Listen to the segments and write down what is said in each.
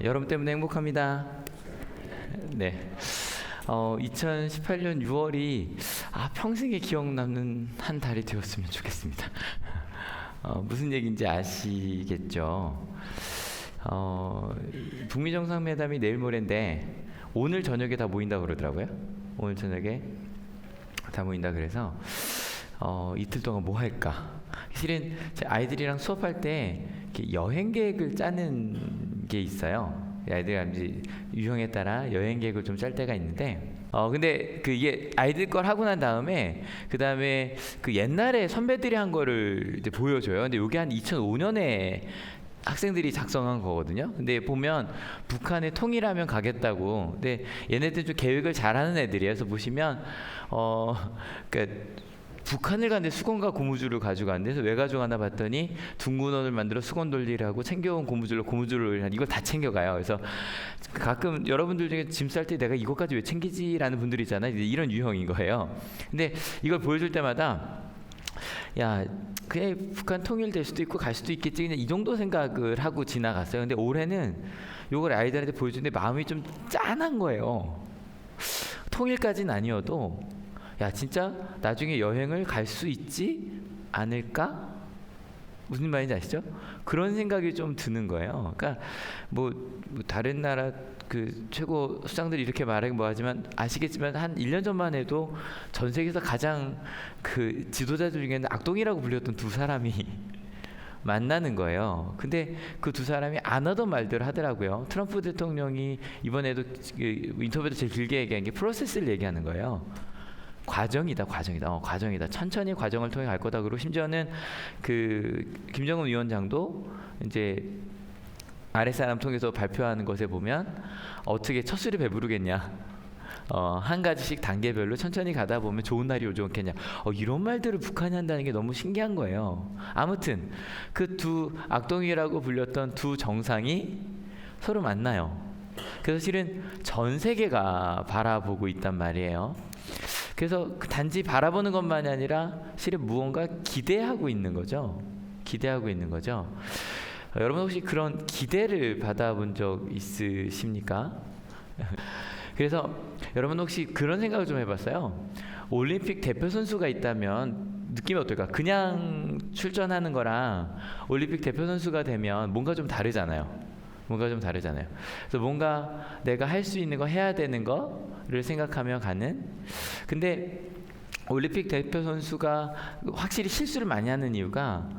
여러분 때문에 행복합니다. 네. 2018년 6월이 평생에 기억 남는 한 달이 되었으면 좋겠습니다. 무슨 얘기인지 아시겠죠? 북미 정상회담이 내일 모레인데 오늘 저녁에 다 모인다고 그러더라고요. 오늘 저녁에 다 모인다 그래서 이틀 동안 뭐 할까? 실은 제 아이들이랑 수업할 때 이렇게 여행 계획을 짜는 게 있어요. 아이들 이제 유형에 따라 여행 계획을 좀 짤 때가 있는데 근데 이게 아이들 걸 하고 난 다음에 그 다음에 그 옛날에 선배들이 한 거를 이제 보여줘요. 근데 이게 한 2005년에 학생들이 작성한 거거든요. 근데 보면 북한에 통일하면 가겠다고. 근데 얘네들 좀 계획을 잘하는 애들이에요. 그래서 보시면 그러니까 북한을 갔는데 수건과 고무줄을 가져갔는데 그래서 왜 가져가나 봤더니 둥근원을 만들어 수건 돌리라고 챙겨온 고무줄로 고무줄을 이걸 다 챙겨가요. 그래서 가끔 여러분들 중에 짐 쌀 때 내가 이것까지 왜 챙기지라는 분들 있잖아요. 이런 유형인 거예요. 근데 이걸 보여줄 때마다 야, 그냥 북한 통일될 수도 있고 갈 수도 있겠지. 그냥 이 정도 생각을 하고 지나갔어요. 근데 올해는 이걸 아이들한테 보여주는데 마음이 좀 짠한 거예요. 통일까지는 아니어도 야, 진짜 나중에 여행을 갈 수 있지 않을까? 무슨 말인지 아시죠? 그런 생각이 좀 드는 거예요. 그러니까 뭐 다른 나라 그 최고 수장들이 이렇게 말하긴 뭐하지만 아시겠지만 한 1년 전만 해도 전 세계에서 가장 그 지도자들 중에는 악동이라고 불렸던 두 사람이 만나는 거예요. 근데 그 두 사람이 안 하던 말들을 하더라고요. 트럼프 대통령이 이번에도 인터뷰도 제일 길게 얘기한 게 프로세스를 얘기하는 거예요. 과정이다. 과정이다. 천천히 과정을 통해 갈 거다. 그리고 심지어는 그 김정은 위원장도 이제 아랫사람 통해서 발표하는 것에 보면 어떻게 첫 술에 배부르겠냐. 한 가지씩 단계별로 천천히 가다 보면 좋은 날이 오지 않겠냐. 이런 말들을 북한이 한다는 게 너무 신기한 거예요. 아무튼 그 두 악동이라고 불렸던 두 정상이 서로 만나요. 그래서 실은 전 세계가 바라보고 있단 말이에요. 그래서 단지 바라보는 것만이 아니라 실은 무언가 기대하고 있는 거죠. 여러분 혹시 그런 기대를 받아본 적 있으십니까? 그래서 여러분 혹시 그런 생각을 좀 해봤어요? 올림픽 대표 선수가 있다면 느낌이 어떨까? 그냥 출전하는 거랑 올림픽 대표 선수가 되면 뭔가 좀 다르잖아요. 그래서 뭔가 내가 할 수 있는 거 해야 되는 거를 생각하며 가는. 근데 올림픽 대표 선수가 확실히 실수를 많이 하는 이유가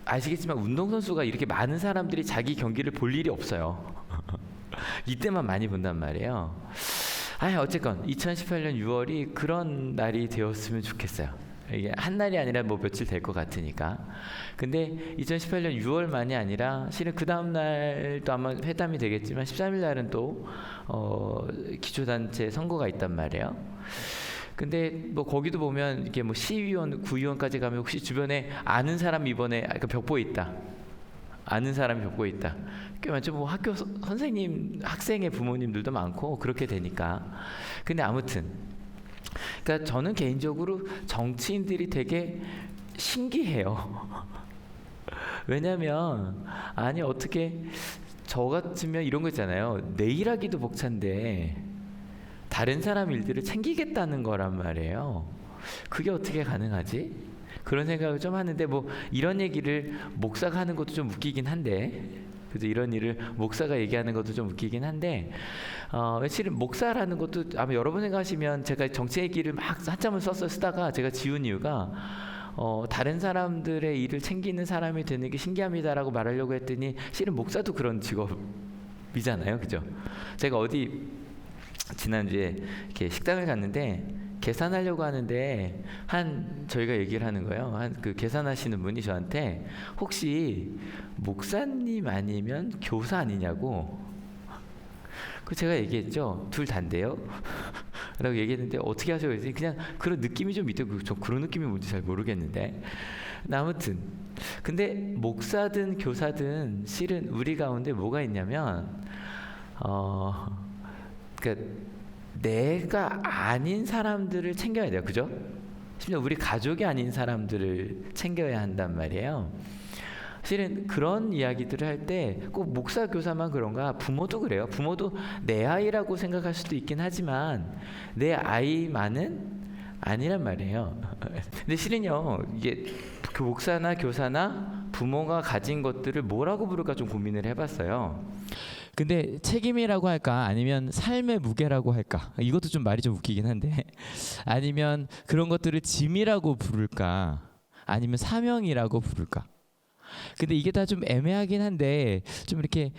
아시겠지만 운동선수가 이렇게 많은 사람들이 자기 경기를 볼 일이 없어요. 이때만 많이 본단 말이에요. 어쨌건 2018년 6월이 그런 날이 되었으면 좋겠어요. 이게 한 날이 아니라 뭐 며칠 될 것 같으니까. 근데 2018년 6월만이 아니라 실은 그 다음 날도 아마 회담이 되겠지만 13일 날은 또 기초단체 선거가 있단 말이에요. 근데 뭐 거기도 보면 이렇게 뭐 시의원, 구의원까지 가면 혹시 주변에 아는 사람이 이번에 벽보에 있다. 아는 사람이 벽보에 있다. 꽤 많죠. 뭐 학교 선생님, 학생의 부모님들도 많고 그렇게 되니까. 근데 아무튼 그러니까 저는 개인적으로 정치인들이 되게 신기해요. 왜냐면 어떻게 저 같으면 이런 거 있잖아요. 내 일하기도 벅찬데 다른 사람 일들을 챙기겠다는 거란 말이에요. 그게 어떻게 가능하지? 그런 생각을 좀 하는데 뭐 이런 얘기를 목사가 하는 것도 좀 웃기긴 한데 그래서 이런 일을 목사가 얘기하는 것도 좀 웃기긴 한데 실은 목사라는 것도 아마 여러분 생각하시면 제가 정치 얘기를 막 한참을 쓰다가 제가 지운 이유가 다른 사람들의 일을 챙기는 사람이 되는 게 신기합니다라고 말하려고 했더니 실은 목사도 그런 직업이잖아요. 그죠? 제가 어디 지난주에 이렇게 식당을 갔는데 계산하려고 하는데 저희가 얘기를 하는 거예요. 그 계산하시는 분이 저한테 혹시 목사님 아니면 교사 아니냐고. 그 제가 얘기했죠. 둘 다인데요. 라고 얘기했는데 어떻게 하셔? 그냥 그런 느낌이 좀 있대요. 저 그런 느낌이 뭔지 잘 모르겠는데. 아무튼 근데 목사든 교사든 실은 우리 가운데 뭐가 있냐면 그러니까 내가 아닌 사람들을 챙겨야 돼요. 그죠? 심지어 우리 가족이 아닌 사람들을 챙겨야 한단 말이에요. 실은 그런 이야기들을 할 때 꼭 목사 교사만 그런가 부모도 그래요. 부모도 내 아이라고 생각할 수도 있긴 하지만 내 아이만은 아니란 말이에요. 근데 실은요, 이게 그 목사나 교사나 부모가 가진 것들을 뭐라고 부를까 좀 고민을 해봤어요. 근데 책임이라고 할까 아니면 삶의 무게라고 할까, 이것도 좀 말이 좀 웃기긴 한데 아니면 그런 것들을 짐이라고 부를까 아니면 사명이라고 부를까. 근데 이게 다 좀 애매하긴 한데 좀 이렇게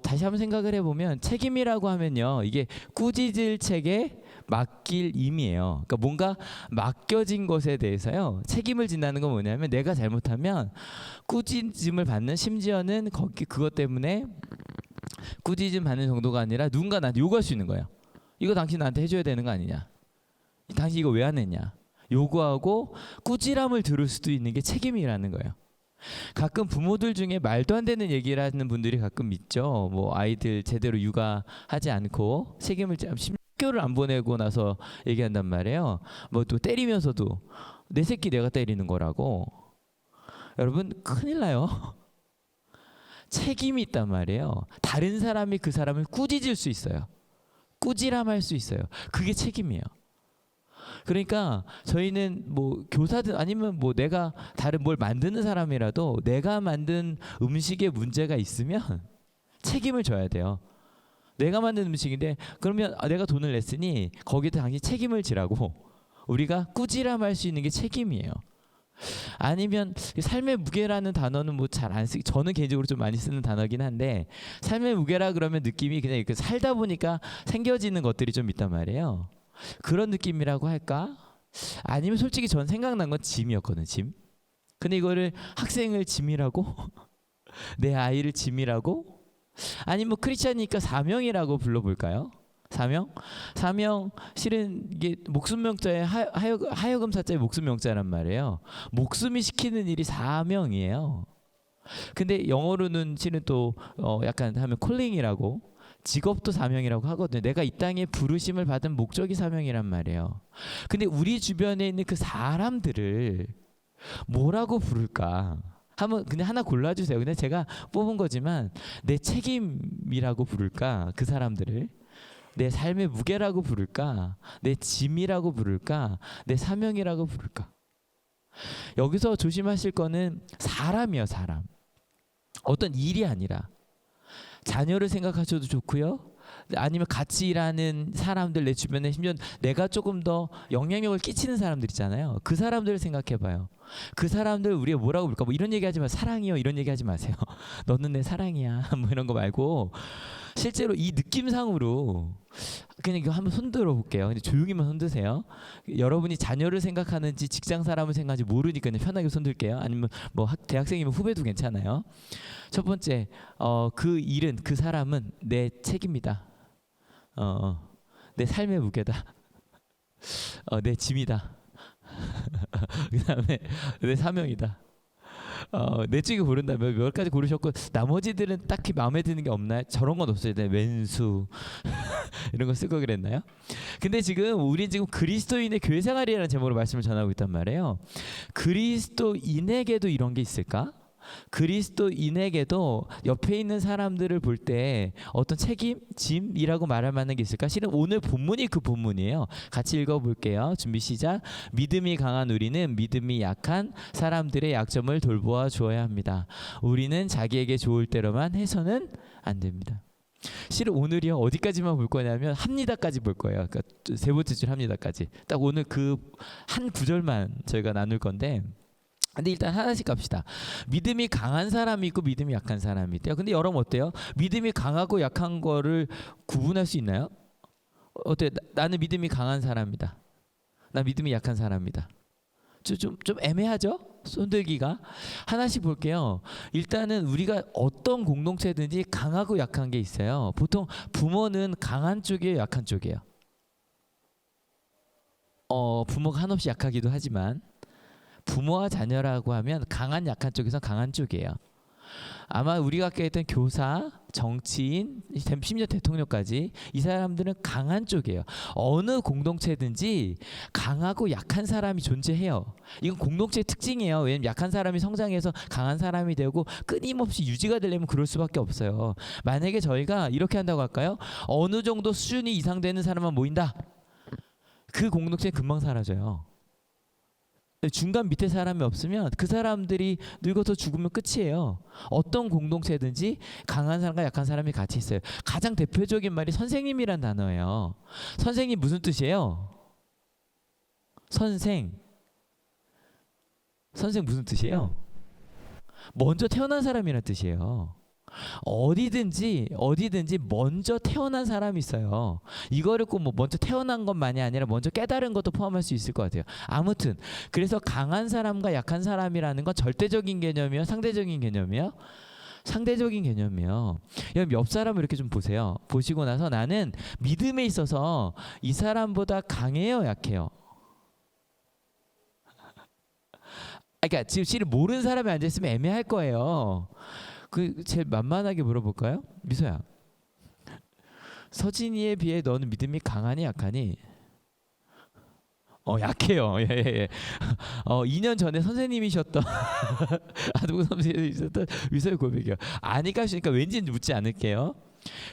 다시 한번 생각을 해보면 책임이라고 하면요, 이게 꾸짖을 책에 맡길 임이에요. 그러니까 뭔가 맡겨진 것에 대해서요 책임을 진다는 건 뭐냐면 내가 잘못하면 꾸짖음을 받는, 심지어는 그것 때문에 꾸짖음 받는 정도가 아니라 누군가 나한테 요구할 수 있는 거예요. 이거 당신 나한테 해줘야 되는 거 아니냐, 당신 이거 왜 안 했냐, 요구하고 꾸지람을 들을 수도 있는 게 책임이라는 거예요. 가끔 부모들 중에 말도 안 되는 얘기를 하는 분들이 가끔 있죠. 뭐 아이들 제대로 육아하지 않고 책임을 학교를 안 보내고 나서 얘기한단 말이에요. 뭐 또 때리면서도 내 새끼 내가 때리는 거라고. 여러분 큰일 나요. 책임이 있단 말이에요. 다른 사람이 그 사람을 꾸짖을 수 있어요. 꾸지람할 수 있어요. 그게 책임이에요. 그러니까 저희는 뭐 교사든 아니면 뭐 내가 다른 뭘 만드는 사람이라도 내가 만든 음식에 문제가 있으면 책임을 져야 돼요. 내가 만든 음식인데 그러면 내가 돈을 냈으니 거기에 당신 책임을 지라고, 우리가 꾸지람할 수 있는 게 책임이에요. 아니면 삶의 무게라는 단어는 뭐 잘 안 쓰기, 저는 개인적으로 좀 많이 쓰는 단어긴 한데 삶의 무게라 그러면 느낌이 그냥 이렇게 살다 보니까 생겨지는 것들이 좀 있단 말이에요. 그런 느낌이라고 할까? 아니면 솔직히 전 생각난 건 짐이었거든, 짐. 근데 이거를 학생을 짐이라고 내 아이를 짐이라고, 아니면 뭐 크리스찬이니까 사명이라고 불러볼까요? 사명 실은 이게 목숨명자의 하여금 사자의 목숨명자란 말이에요. 목숨이 시키는 일이 사명이에요. 근데 영어로는 실은 또 약간 하면 콜링이라고, 직업도 사명이라고 하거든요. 내가 이 땅에 부르심을 받은 목적이 사명이란 말이에요. 근데 우리 주변에 있는 그 사람들을 뭐라고 부를까? 한번 그냥 하나 골라주세요. 그냥 제가 뽑은 거지만 내 책임이라고 부를까? 그 사람들을 내 삶의 무게라고 부를까? 내 짐이라고 부를까? 내 사명이라고 부를까? 여기서 조심하실 거는 사람이요, 사람. 어떤 일이 아니라 자녀를 생각하셔도 좋고요. 아니면 같이 일하는 사람들, 내 주변에 심지어 내가 조금 더 영향력을 끼치는 사람들 있잖아요. 그 사람들을 생각해봐요. 그 사람들 우리가 뭐라고 부를까? 뭐 이런 얘기하지 마. 사랑이요, 이런 얘기하지 마세요. 너는 내 사랑이야. 뭐 이런 거 말고 실제로 이 느낌상으로 그냥 이거 한번 손들어 볼게요. 근데 조용히만 손드세요. 여러분이 자녀를 생각하는지 직장 사람을 생각하는지 모르니까 그냥 편하게 손들게요. 아니면 뭐 대학생이면 후배도 괜찮아요. 첫 번째, 그 일은, 그 사람은 내 책임이다. 내 삶의 무게다. 내 짐이다. 그다음에 내 사명이다. 내 쪽에 고른다면 몇 가지 고르셨고 나머지들은 딱히 마음에 드는 게 없나요? 저런 건 없어요. 왼수 이런 거 쓸 거 그랬나요? 근데 지금 우리 지금 그리스도인의 교회 생활이라는 제목으로 말씀을 전하고 있단 말이에요. 그리스도인에게도 이런 게 있을까? 그리스도인에게도 옆에 있는 사람들을 볼 때 어떤 책임, 짐이라고 말할 만한 게 있을까? 실은 오늘 본문이 그 본문이에요. 같이 읽어볼게요. 준비 시작. 믿음이 강한 우리는 믿음이 약한 사람들의 약점을 돌보아 주어야 합니다. 우리는 자기에게 좋을 대로만 해서는 안 됩니다. 실은 오늘이요, 어디까지만 볼 거냐면 합니다까지 볼 거예요. 그러니까 세 번째 줄 합니다까지. 딱 오늘 그 한 구절만 저희가 나눌 건데, 근데 일단 하나씩 갑시다. 믿음이 강한 사람이 있고 믿음이 약한 사람이 있대요. 근데 여러분 어때요? 믿음이 강하고 약한 거를 구분할 수 있나요? 어때요? 나는 믿음이 강한 사람이다. 나 믿음이 약한 사람이다. 좀 애매하죠? 손들기가. 하나씩 볼게요. 일단은 우리가 어떤 공동체든지 강하고 약한 게 있어요. 보통 부모는 강한 쪽이에요, 약한 쪽이에요? 부모가 한없이 약하기도 하지만 부모와 자녀라고 하면 강한 약한 쪽에서 강한 쪽이에요. 아마 우리가 아까 했던 교사, 정치인, 심지어 대통령까지 이 사람들은 강한 쪽이에요. 어느 공동체든지 강하고 약한 사람이 존재해요. 이건 공동체의 특징이에요. 왜냐면 약한 사람이 성장해서 강한 사람이 되고 끊임없이 유지가 되려면 그럴 수밖에 없어요. 만약에 저희가 이렇게 한다고 할까요? 어느 정도 수준이 이상 되는 사람만 모인다. 그 공동체는 금방 사라져요. 중간 밑에 사람이 없으면 그 사람들이 늙어서 죽으면 끝이에요. 어떤 공동체든지 강한 사람과 약한 사람이 같이 있어요. 가장 대표적인 말이 선생님이란 단어예요. 선생님 무슨 뜻이에요? 선생 무슨 뜻이에요? 먼저 태어난 사람이란 뜻이에요. 어디든지 먼저 태어난 사람이 있어요. 이거를 꼭 뭐 먼저 태어난 것만이 아니라 먼저 깨달은 것도 포함할 수 있을 것 같아요. 아무튼 그래서 강한 사람과 약한 사람이라는 건 절대적인 개념이요, 상대적인 개념이요? 상대적인 개념이요. 여러분 옆 사람을 이렇게 좀 보세요. 보시고 나서 나는 믿음에 있어서 이 사람보다 강해요, 약해요? 그러니까 지금 실을 모르는 사람이 앉아 있으면 애매할 거예요. 그 제일 만만하게 물어볼까요? 미소야, 서진이에 비해 너는 믿음이 강하니 약하니? 약해요. 예. 2년 전에 선생님이셨던 누구 선생님이셨던 미소의 고백이요. 아니까 하시니까 왠지 묻지 않을게요.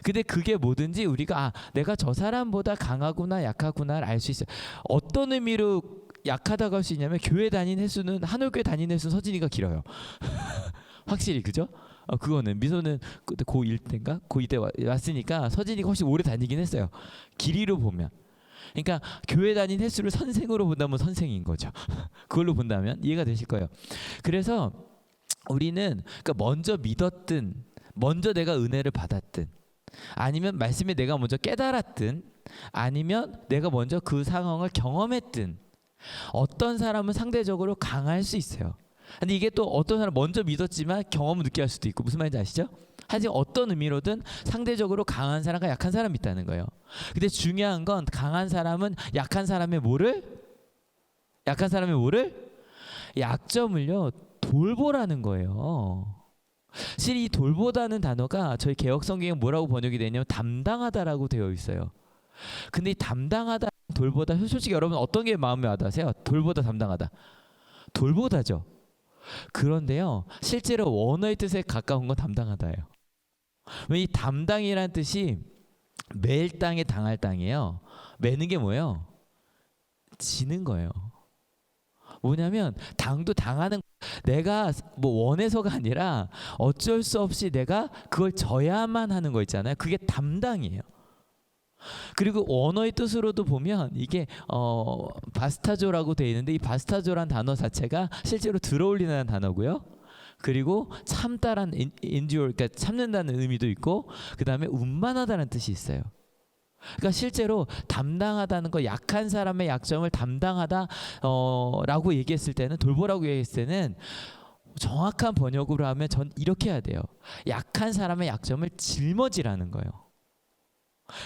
근데 그게 뭐든지 우리가 내가 저 사람보다 강하구나 약하구나를 알 수 있어요. 어떤 의미로 약하다고 할 수 있냐면 교회 다닌 횟수는 한올교회 다닌 횟수는 서진이가 길어요. 확실히 그죠? 그거는 미소는 그때 고1 때인가? 고2 때 왔으니까 서진이가 훨씬 오래 다니긴 했어요. 길이로 보면. 그러니까 교회 다닌 횟수를 선생으로 본다면 선생인 거죠. 그걸로 본다면 이해가 되실 거예요. 그래서 우리는 그러니까 먼저 믿었든 먼저 내가 은혜를 받았든 아니면 말씀에 내가 먼저 깨달았든 아니면 내가 먼저 그 상황을 경험했든 어떤 사람은 상대적으로 강할 수 있어요. 근데 이게 또 어떤 사람 먼저 믿었지만 경험을 늦게 할 수도 있고 무슨 말인지 아시죠? 하지만 어떤 의미로든 상대적으로 강한 사람과 약한 사람이 있다는 거예요. 근데 중요한 건 강한 사람은 약한 사람의 뭐를? 약점을요 돌보라는 거예요. 사실 이 돌보다는 단어가 저희 개혁 성경에 뭐라고 번역이 되냐면 담당하다라고 되어 있어요. 근데 이 담당하다 돌보다 솔직히 여러분 어떤 게 마음에 와닿으세요? 돌보다 담당하다. 돌보다죠. 그런데요 실제로 원어의 뜻에 가까운 건 담당하다예요. 왜 이 담당이라는 뜻이 매일 땅에 당할 땅이에요. 매는 게 뭐예요? 지는 거예요. 뭐냐면 당도 당하는 내가 뭐 원해서가 아니라 어쩔 수 없이 내가 그걸 져야만 하는 거 있잖아요. 그게 담당이에요. 그리고 언어의 뜻으로도 보면 이게 바스타조라고 되어 있는데 이 바스타조란 단어 자체가 실제로 들어올리는 단어고요. 그리고 참다란 endure, 그러니까 참는다는 의미도 있고 그 다음에 운만하다는 뜻이 있어요. 그러니까 실제로 담당하다는 거 약한 사람의 약점을 담당하다 라고 얘기했을 때는 돌보라고 얘기했을 때는 정확한 번역으로 하면 전 이렇게 해야 돼요. 약한 사람의 약점을 짊어지라는 거예요.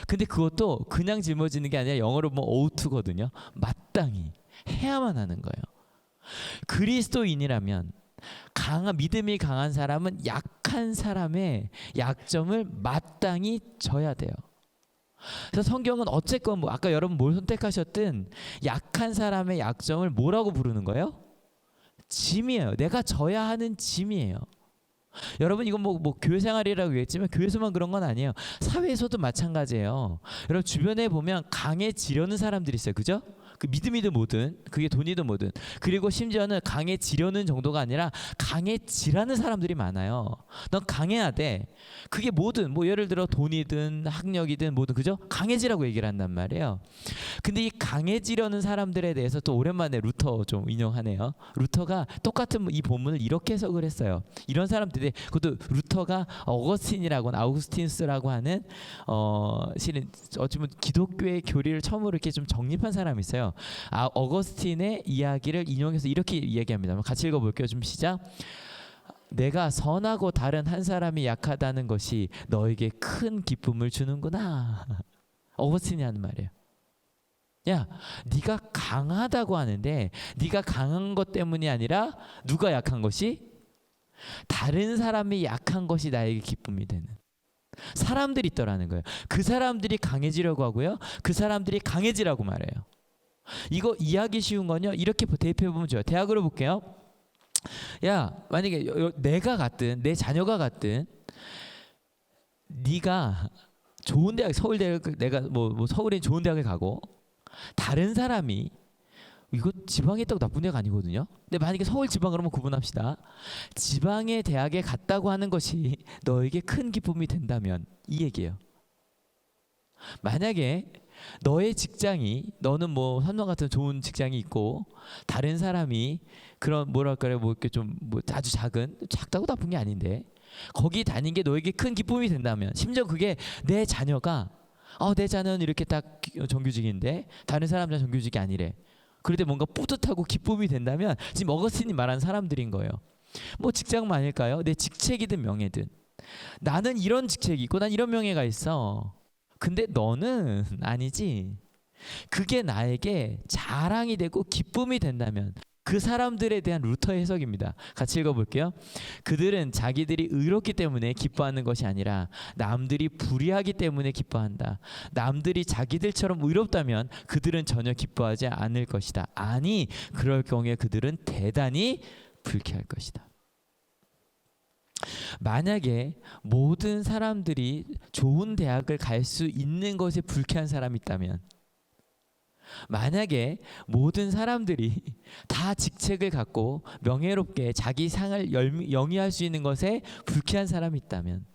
근데 그것도 그냥 짊어지는 게 아니라 영어로 뭐 oughto거든요. 마땅히 해야만 하는 거예요. 그리스도인이라면 믿음이 강한 사람은 약한 사람의 약점을 마땅히 져야 돼요. 그래서 성경은 어쨌건 뭐 아까 여러분 뭘 선택하셨든 약한 사람의 약점을 뭐라고 부르는 거예요? 짐이에요. 내가 져야 하는 짐이에요. 여러분 이건 뭐 교회 생활이라고 했지만 교회에서만 그런 건 아니에요. 사회에서도 마찬가지예요. 여러분 주변에 보면 강해지려는 사람들이 있어요. 그죠? 그 믿음이든 뭐든 그게 돈이든 뭐든 그리고 심지어는 강해지려는 정도가 아니라 강해지라는 사람들이 많아요. 넌 강해야 돼. 그게 뭐든 뭐 예를 들어 돈이든 학력이든 뭐든 그죠? 강해지라고 얘기를 한단 말이에요. 근데 이 강해지려는 사람들에 대해서 또 오랜만에 루터 좀 인용하네요. 루터가 똑같은 이 본문을 이렇게 해석을 했어요. 이런 사람들이 그것도 루터가 어거스틴이라고 아우구스틴스라고 하는 실은 어쩌면 기독교의 교리를 처음으로 이렇게 좀 정립한 사람이 있어요. 어거스틴의 이야기를 인용해서 이렇게 이야기합니다. 같이 읽어볼게요. 좀 시작. 내가 선하고 다른 한 사람이 약하다는 것이 너에게 큰 기쁨을 주는구나. 어거스틴이 하는 말이에요. 야, 네가 강하다고 하는데 네가 강한 것 때문이 아니라 누가 약한 것이? 다른 사람이 약한 것이 나에게 기쁨이 되는. 사람들이 있더라는 거예요. 그 사람들이 강해지려고 하고요. 그 사람들이 강해지라고 말해요. 이거 이해하기 쉬운 건요. 이렇게 대입해 보면 좋아요. 대학으로 볼게요. 야, 만약에 내가 갔든 내 자녀가 갔든 네가 좋은 대학, 서울대학, 내가 뭐 서울에 좋은 대학을 가고 다른 사람이, 이거 지방에 있다고 나쁜 대학 아니거든요. 근데 만약에 서울 지방 그러면 구분합시다. 지방의 대학에 갔다고 하는 것이 너에게 큰 기쁨이 된다면 이 얘기예요. 만약에 너의 직장이, 너는 뭐 삼성 같은 좋은 직장이 있고 다른 사람이 그런 뭐랄까요, 뭐 이렇게 좀 뭐 아주 작다고 나쁜 게 아닌데 거기 다닌 게 너에게 큰 기쁨이 된다면, 심지어 그게 내 자녀가 내 자녀는 이렇게 딱 정규직인데 다른 사람들은 정규직이 아니래. 그럴 때 뭔가 뿌듯하고 기쁨이 된다면 지금 어거스틴이 말한 사람들인 거예요. 뭐 직장만 아닐까요? 내 직책이든 명예든. 나는 이런 직책이 있고 난 이런 명예가 있어. 근데 너는 아니지. 그게 나에게 자랑이 되고 기쁨이 된다면, 그 사람들에 대한 루터 해석입니다. 같이 읽어볼게요. 그들은 자기들이 의롭기 때문에 기뻐하는 것이 아니라 남들이 불의하기 때문에 기뻐한다. 남들이 자기들처럼 의롭다면 그들은 전혀 기뻐하지 않을 것이다. 아니, 그럴 경우에 그들은 대단히 불쾌할 것이다. 만약에 모든 사람들이 좋은 대학을 갈 수 있는 것에 불쾌한 사람이 있다면, 만약에 모든 사람들이 다 직책을 갖고 명예롭게 자기 상을 영위할 수 있는 것에 불쾌한 사람이 있다면,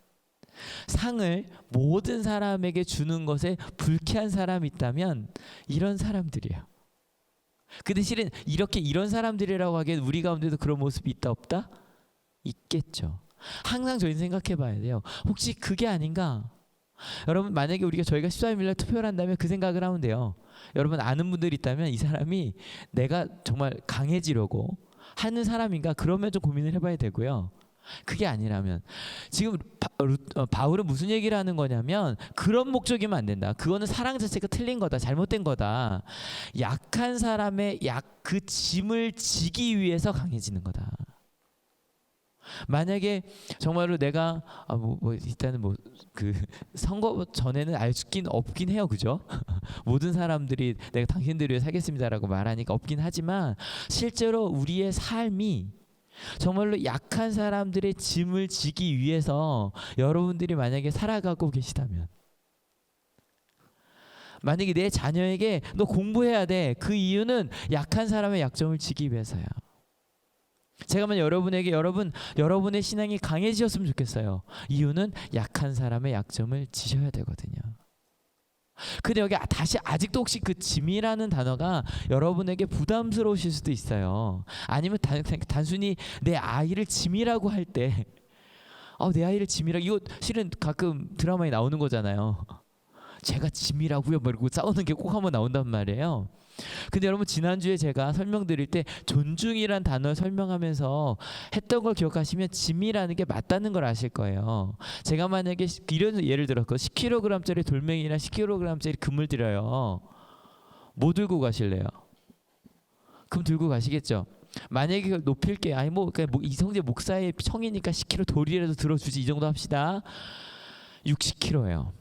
상을 모든 사람에게 주는 것에 불쾌한 사람이 있다면 이런 사람들이에요. 근데 실은 이런 사람들이라고 하기엔 우리 가운데도 그런 모습이 있다 없다? 있겠죠. 항상 저희는 생각해 봐야 돼요. 혹시 그게 아닌가? 여러분, 만약에 저희가 14일날 투표를 한다면 그 생각을 하면 돼요. 여러분 아는 분들이 있다면 이 사람이 내가 정말 강해지려고 하는 사람인가? 그러면 좀 고민을 해봐야 되고요. 그게 아니라면, 지금 바울은 무슨 얘기를 하는 거냐면, 그런 목적이면 안 된다. 그거는 사랑 자체가 틀린 거다. 잘못된 거다. 약한 사람의 그 짐을 지기 위해서 강해지는 거다. 만약에 정말로 내가 일단은 그 선거 전에는 알 수긴 없긴 해요, 그죠? 모든 사람들이 내가 당신들을 위해 살겠습니다라고 말하니까 없긴 하지만, 실제로 우리의 삶이 정말로 약한 사람들의 짐을 지기 위해서 여러분들이 만약에 살아가고 계시다면, 만약에 내 자녀에게 너 공부해야 돼, 그 이유는 약한 사람의 약점을 지기 위해서야. 제가 만약 여러분에게 여러분의 신앙이 강해지셨으면 좋겠어요. 이유는 약한 사람의 약점을 지셔야 되거든요. 근데 여기 아직도 혹시 그 짐이라는 단어가 여러분에게 부담스러우실 수도 있어요. 아니면 단순히 내 아이를 짐이라고 할 때 내 아이를 짐이라고, 이거 실은 가끔 드라마에 나오는 거잖아요. 제가 짐이라고요? 뭐 이러고 싸우는 게 꼭 한번 나온단 말이에요. 근데 여러분, 지난주에 제가 설명드릴 때 존중이란 단어를 설명하면서 했던 걸 기억하시면 짐이라는 게 맞다는 걸 아실 거예요. 제가 만약에 이런 예를 들었고 10kg짜리 돌멩이나 10kg짜리 금을 드려요. 뭐 들고 가실래요? 금 들고 가시겠죠. 만약에 그걸 높일게, 이성재 목사의 청이니까 10kg 돌이라도 들어주지, 이 정도 합시다. 60kg예요.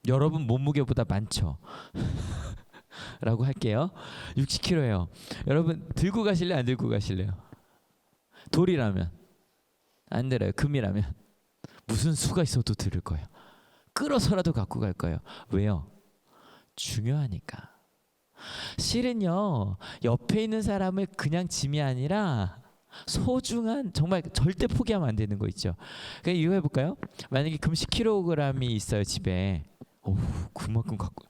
여러분 몸무게보다 많죠. 라고 할게요. 60kg예요. 여러분 들고 가실래요? 안 들고 가실래요? 돌이라면 안 들어요. 금이라면 무슨 수가 있어도 들을 거예요. 끌어서라도 갖고 갈 거예요. 왜요? 중요하니까. 실은요, 옆에 있는 사람을 그냥 짐이 아니라 소중한, 정말 절대 포기하면 안 되는 거 있죠. 그러니까 이거 해볼까요? 만약에 금 10kg이 있어요, 집에. 그만큼 갖고,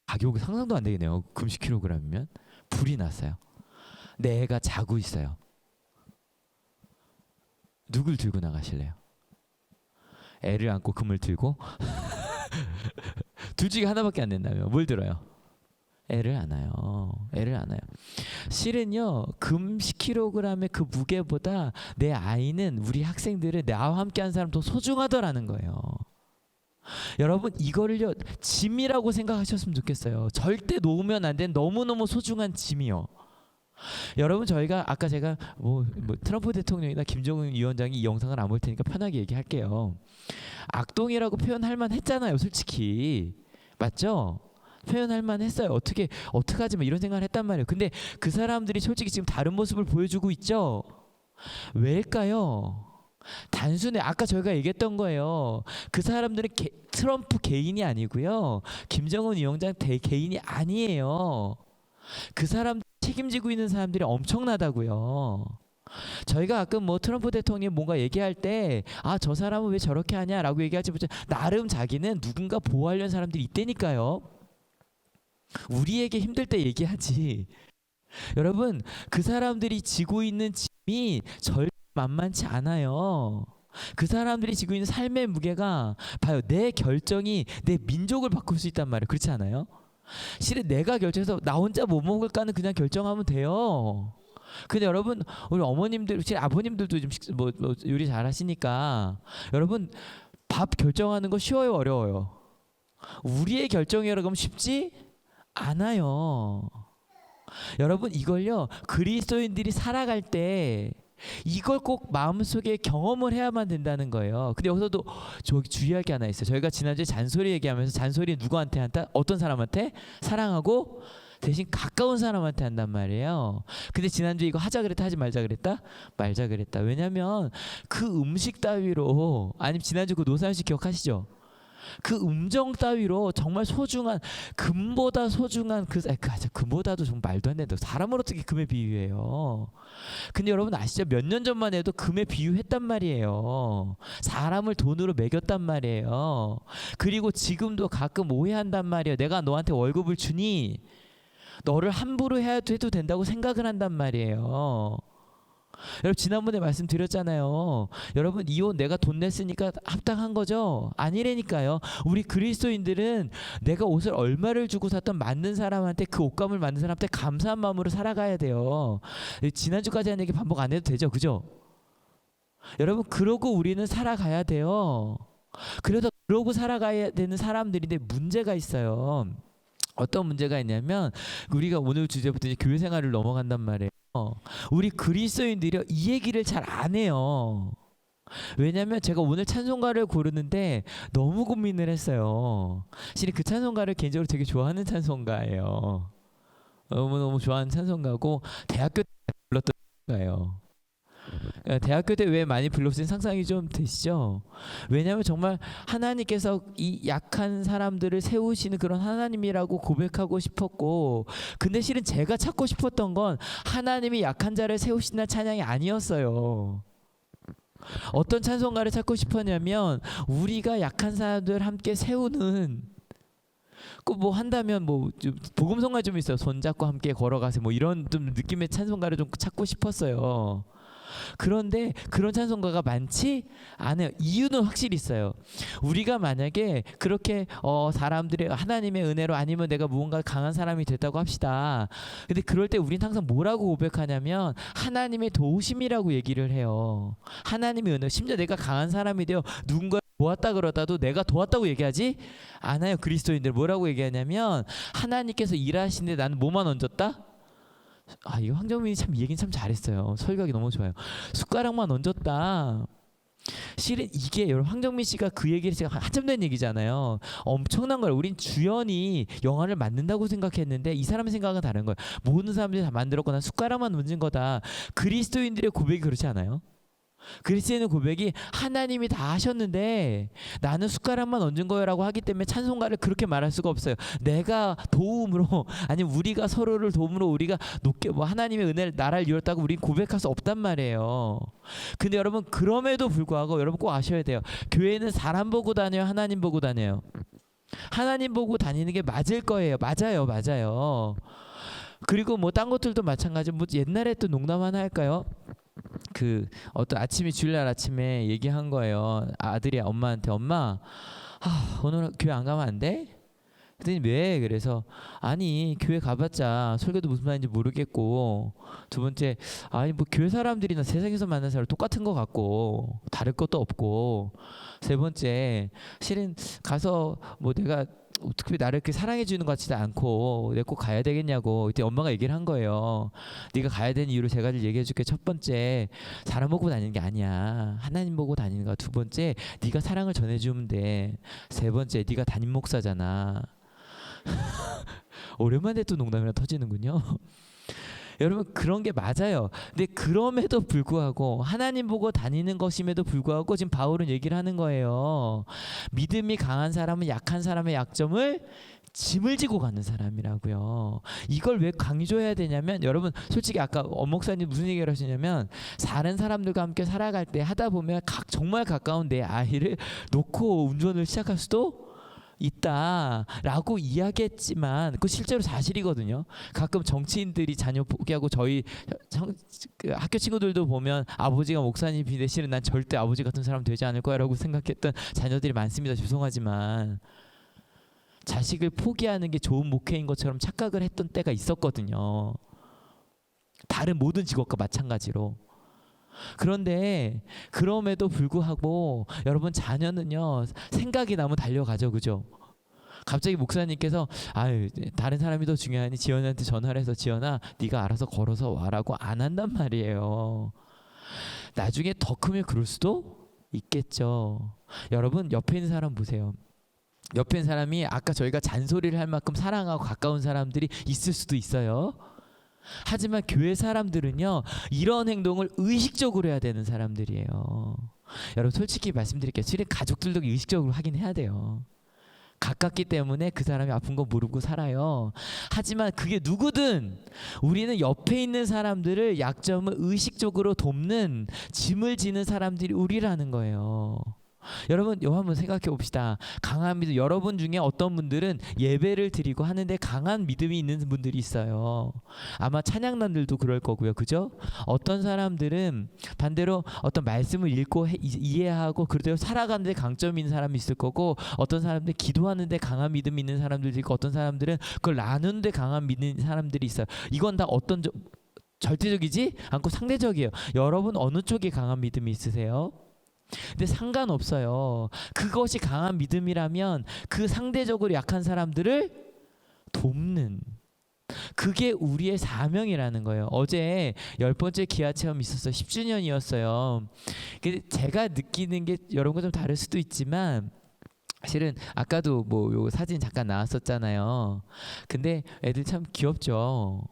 가격이 상상도 안 되겠네요. 금 10kg이면. 불이 났어요. 내 애가 자고 있어요. 누굴 들고 나가실래요? 애를 안고 금을 들고? 둘 중에 하나밖에 안 된다면 뭘 들어요? 애를 안아요. 애를 안아요. 실은요, 금 10kg의 그 무게보다 내 아이는, 우리 학생들은 나와 함께한 사람 더 소중하더라는 거예요. 여러분, 이거를요 짐이라고 생각하셨으면 좋겠어요. 절대 놓으면 안 된 너무너무 소중한 짐이요. 여러분 저희가 아까 제가 뭐 트럼프 대통령이나 김정은 위원장이 이 영상을 안 볼 테니까 편하게 얘기할게요. 악동이라고 표현할 만했잖아요, 솔직히. 맞죠? 표현할 만했어요. 어떻게 하지 뭐 이런 생각을 했단 말이에요. 근데 그 사람들이 솔직히 지금 다른 모습을 보여주고 있죠. 왜일까요? 단순히 아까 저희가 얘기했던 거예요. 그 사람들은 트럼프 개인이 아니고요. 김정은 위원장 개인이 아니에요. 그 사람 책임지고 있는 사람들이 엄청나다고요. 저희가 가끔 뭐 트럼프 대통령이 뭔가 얘기할 때 아, 저 사람은 왜 저렇게 하냐라고 얘기하지 못해 나름 자기는 누군가 보호하려는 사람들이 있다니까요. 우리에게 힘들 때 얘기하지. 여러분 그 사람들이 지고 있는 짐이 절대 만만치 않아요. 그 사람들이 지고 있는 삶의 무게가 봐요. 내 결정이 내 민족을 바꿀 수 있단 말이에요. 그렇지 않아요? 실은 내가 결정해서 나 혼자 뭐 먹을까는 그냥 결정하면 돼요. 근데 여러분 우리 어머님들, 제 아버님들도 좀 뭐 요리 잘하시니까 여러분 밥 결정하는 거 쉬워요, 어려워요? 우리의 결정이라고 하면 쉽지 않아요. 여러분 이걸요 그리스도인들이 살아갈 때 이걸 꼭 마음속에 경험을 해야만 된다는 거예요. 근데 여기서도 저기 주의할 게 하나 있어요. 저희가 지난주에 잔소리 얘기하면서 잔소리 누구한테 한다? 어떤 사람한테? 사랑하고 대신 가까운 사람한테 한단 말이에요. 근데 지난주에 이거 하자 그랬다 하지 말자 그랬다? 말자 그랬다. 왜냐면 그 음식 따위로 아니면 지난주 그 노사연 씨 기억하시죠? 그 음정 따위로 정말 소중한 금보다 소중한 금보다도 정말 말도 안 된다. 사람을 어떻게 금에 비유해요? 근데 여러분 아시죠? 몇 년 전만 해도 금에 비유했단 말이에요. 사람을 돈으로 매겼단 말이에요. 그리고 지금도 가끔 오해한단 말이에요. 내가 너한테 월급을 주니 너를 함부로 해도 된다고 생각을 한단 말이에요. 여러분 지난번에 말씀드렸잖아요. 여러분 이혼 내가 돈 냈으니까 합당한 거죠? 아니라니까요. 우리 그리스도인들은 내가 옷을 얼마를 주고 샀던 만든 사람한테 그 옷감을 만든 사람한테 감사한 마음으로 살아가야 돼요. 지난주까지 한 얘기 반복 안 해도 되죠? 그죠? 여러분 그러고 우리는 살아가야 돼요. 그러고 살아가야 되는 사람들인데 문제가 있어요. 어떤 문제가 있냐면 우리가 오늘 주제부터 이제 교회 생활을 넘어간단 말이에요. 우리 그리스도인들이 이 얘기를 잘 안 해요. 왜냐면 제가 오늘 찬송가를 고르는데 너무 고민을 했어요. 사실 그 찬송가를 개인적으로 되게 좋아하는 찬송가예요. 너무너무 좋아하는 찬송가고 대학교 때 불렀던 찬송가예요. 대학교 때 왜 많이 불렀는지 상상이 좀 되시죠? 왜냐하면 정말 하나님께서 이 약한 사람들을 세우시는 그런 하나님이라고 고백하고 싶었고, 근데 실은 제가 찾고 싶었던 건 하나님이 약한 자를 세우신다는 찬양이 아니었어요. 어떤 찬송가를 찾고 싶었냐면 우리가 약한 사람들 함께 세우는 그 뭐 한다면 뭐 복음성가 좀 있어요. 손잡고 함께 걸어가세요. 뭐 이런 좀 느낌의 찬송가를 좀 찾고 싶었어요. 그런데 그런 찬송가가 많지 않아요. 이유는 확실히 있어요. 우리가 만약에 그렇게 사람들의 하나님의 은혜로 아니면 내가 무언가 강한 사람이 됐다고 합시다. 근데 그럴 때 우린 항상 뭐라고 고백하냐면 하나님의 도우심이라고 얘기를 해요. 하나님의 은혜. 심지어 내가 강한 사람이 되어 누군가 도왔다 그러다도 내가 도왔다고 얘기하지 않아요. 그리스도인들 뭐라고 얘기하냐면 하나님께서 일하시는데 나는 뭐만 얹었다? 아, 이거 황정민이 참 이 얘기는 참 잘했어요. 설교하기 너무 좋아요. 숟가락만 얹었다. 실은 이게 여러분 황정민 씨가 그 얘기를 제가 한참 된 얘기잖아요. 엄청난 걸 우린 주연이 영화를 만든다고 생각했는데 이 사람의 생각은 다른 거예요. 모든 사람들이 다 만들었거나 숟가락만 얹은 거다. 그리스도인들의 고백이 그렇지 않아요? 그리스도인의 고백이 하나님이 다 하셨는데 나는 숟가락만 얹은 거라고 하기 때문에 찬송가를 그렇게 말할 수가 없어요. 내가 도움으로 아니면 우리가 서로를 도움으로 우리가 높게 뭐 하나님의 은혜를 나라를 이뤘다고 우린 고백할 수 없단 말이에요. 근데 여러분 그럼에도 불구하고 여러분 꼭 아셔야 돼요. 교회는 사람 보고 다녀요, 하나님 보고 다녀요? 하나님 보고 다니는 게 맞을 거예요. 맞아요. 그리고 뭐 딴 것들도 마찬가지. 뭐 옛날에 또 농담 하나 할까요? 그 어떤 아침에 주일날 아침에 얘기한 거예요. 아들이 엄마한테 엄마 오늘 교회 안 가면 안 돼? 그랬더니 왜? 그래서 아니 교회 가봤자 설교도 무슨 말인지 모르겠고 두 번째 아니 뭐 교회 사람들이나 세상에서 만난 사람 똑같은 것 같고 다를 것도 없고 세 번째 실은 가서 뭐 내가 어떻게 나를 이렇게 사랑해 주는 것 같지도 않고 내가 꼭 가야 되겠냐고. 그때 엄마가 얘기를 한 거예요. 네가 가야 되는 이유를 세 가지를 얘기해 줄게. 첫 번째, 사람 보고 다니는 게 아니야. 하나님 보고 다니는 거야. 두 번째, 네가 사랑을 전해주면 돼. 세 번째, 네가 담임 목사잖아. 오랜만에 또 농담이라 터지는군요. 여러분 그런 게 맞아요. 근데 그럼에도 불구하고 하나님 보고 다니는 것임에도 불구하고 지금 바울은 얘기를 하는 거예요. 믿음이 강한 사람은 약한 사람의 약점을 짐을 지고 가는 사람이라고요. 이걸 왜 강조해야 되냐면 여러분 솔직히 아까 엄목사님 무슨 얘기를 하시냐면 다른 사람들과 함께 살아갈 때 하다 보면 정말 가까운 내 아이를 놓고 운전을 시작할 수도 있다라고 이야기했지만 그 실제로 사실이거든요. 가끔 정치인들이 자녀 포기하고 저희 그 학교 친구들도 보면 아버지가 목사님인데 실은 난 절대 아버지 같은 사람 되지 않을 거야라고 생각했던 자녀들이 많습니다. 죄송하지만 자식을 포기하는 게 좋은 목회인 것처럼 착각을 했던 때가 있었거든요. 다른 모든 직업과 마찬가지로. 그런데 그럼에도 불구하고 여러분 자녀는요 생각이 나면 달려가죠. 그죠? 갑자기 목사님께서 아유 다른 사람이 더 중요하니 지연이한테 전화를 해서 지연아 네가 알아서 걸어서 와라고 안 한단 말이에요. 나중에 더 크면 그럴 수도 있겠죠. 여러분 옆에 있는 사람 보세요. 옆에 있는 사람이 아까 저희가 잔소리를 할 만큼 사랑하고 가까운 사람들이 있을 수도 있어요. 하지만 교회 사람들은요 이런 행동을 의식적으로 해야 되는 사람들이에요. 여러분 솔직히 말씀드릴게요. 실은 가족들도 의식적으로 하긴 해야 돼요. 가깝기 때문에 그 사람이 아픈 거 모르고 살아요. 하지만 그게 누구든 우리는 옆에 있는 사람들을 약점을 의식적으로 돕는 짐을 지는 사람들이 우리라는 거예요. 여러분 이거 한번 생각해 봅시다. 강한 믿음 여러분 중에 어떤 분들은 예배를 드리고 하는데 강한 믿음이 있는 분들이 있어요. 아마 찬양단들도 그럴 거고요. 그죠? 어떤 사람들은 반대로 어떤 말씀을 읽고 이해하고 그대로 살아가는데 강점이 있는 사람이 있을 거고 어떤 사람들 기도하는데 강한 믿음이 있는 사람들이 있고 어떤 사람들은 그걸 나누는데 강한 믿는 사람들이 있어요. 이건 다 어떤 절대적이지 않고 상대적이에요. 여러분 어느 쪽에 강한 믿음이 있으세요? 근데 상관없어요. 그것이 강한 믿음이라면 그 상대적으로 약한 사람들을 돕는 그게 우리의 사명이라는 거예요. 어제 10번째 기아 체험이 있었어요. 10주년이었어요. 제가 느끼는 게 여러분과 좀 다를 수도 있지만 사실은 아까도 뭐 요 사진 잠깐 나왔었잖아요. 근데 애들 참 귀엽죠.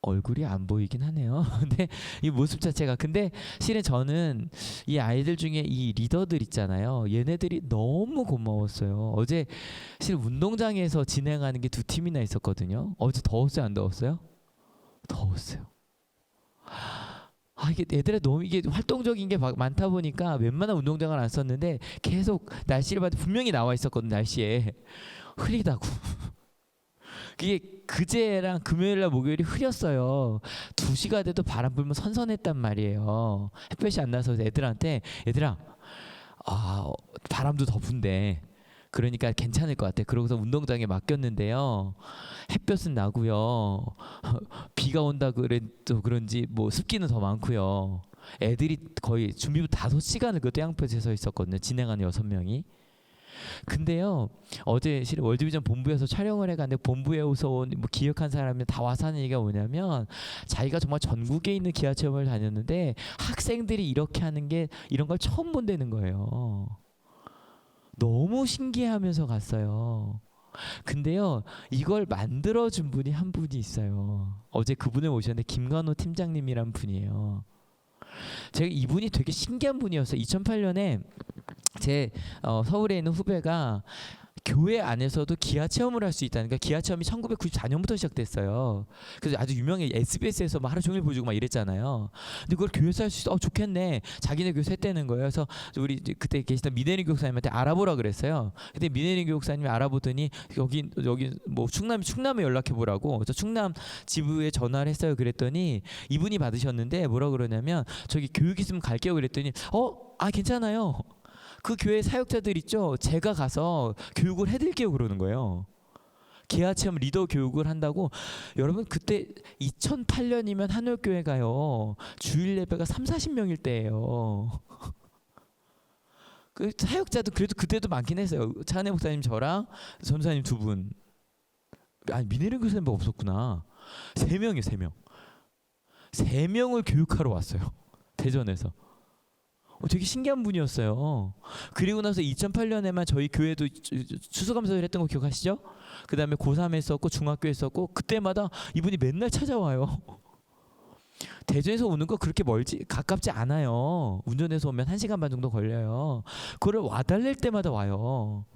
얼굴이 안 보이긴 하네요. 근데 이 모습 자체가 근데 실은 저는 이 아이들 중에 이 리더들 있잖아요. 얘네들이 너무 고마웠어요. 어제 실은 운동장에서 진행하는 게 두 팀이나 있었거든요. 어제 더웠어요, 안 더웠어요? 더웠어요. 이게 애들이 너무 이게 활동적인 게 많다 보니까 웬만한 운동장을 안 썼는데 계속 날씨를 봐도 분명히 나와 있었거든. 날씨에 흐리다고. 그게 그제랑 금요일날 목요일이 흐렸어요. 2시가 돼도 바람 불면 선선했단 말이에요. 햇볕이 안 나서 애들한테 얘들아 바람도 더 분데 그러니까 괜찮을 것 같아. 그러고서 운동장에 맡겼는데요. 햇볕은 나고요. 비가 온다 그래도 그런지 뭐 습기는 더 많고요. 애들이 거의 준비부터 5시간을 그 태양볕에 서 있었거든요. 진행하는 6명이. 근데요 어제 실은 월드비전 본부에서 촬영을 해갔는데 본부에서 온 뭐 기획한 사람이 다 와서 하는 얘기가 뭐냐면 자기가 정말 전국에 있는 기아 체험을 다녔는데 학생들이 이렇게 하는 게 이런 걸 처음 본다는 거예요. 너무 신기해하면서 갔어요. 근데요 이걸 만들어준 분이 한 분이 있어요. 어제 그분을 모셨는데 김관호 팀장님이란 분이에요. 제가 이분이 되게 신기한 분이었어요. 2008년에 제 서울에 있는 후배가 교회 안에서도 기아 체험을 할 수 있다는 거. 기아 체험이 1994년부터 시작됐어요. 그래서 아주 유명해. SBS에서 막 하루 종일 보여주고 막 이랬잖아요. 근데 그걸 교회에서 할 수 있어. 좋겠네. 자기네 교회에서 했다는 거예요. 그래서 우리 그때 계시던 미네리 교육사님한테 알아보라 그랬어요. 근데 미네리 교육사님이 알아보더니 여기 뭐 충남에 연락해 보라고. 그래서 충남 지부에 전화를 했어요. 그랬더니 이분이 받으셨는데 뭐라 그러냐면 저기 교육 있으면 갈게요. 그랬더니 괜찮아요. 그 교회 사역자들 있죠. 제가 가서 교육을 해드릴게요 그러는 거예요. 기아 체험 리더 교육을 한다고. 여러분 그때 2008년이면 한올교회가요 주일 예배가 30-40명일 때예요. 그 사역자도 그래도 그때도 많긴 했어요. 차은혜 목사님 저랑 전사님 두 분. 아니 미네랄 교사님밖에 없었구나. 3명이요, 3명. 3명을 교육하러 왔어요. 대전에서. 되게 신기한 분이었어요. 그리고 나서 2008년에만 저희 교회도 추수감사절 했던 거 기억하시죠? 그 다음에 고3 했었고 중학교 했었고 그때마다 이분이 맨날 찾아와요. 대전에서 오는 거 그렇게 멀지 가깝지 않아요. 운전해서 오면 1시간 반 정도 걸려요. 그걸 와달랠 때마다 와요.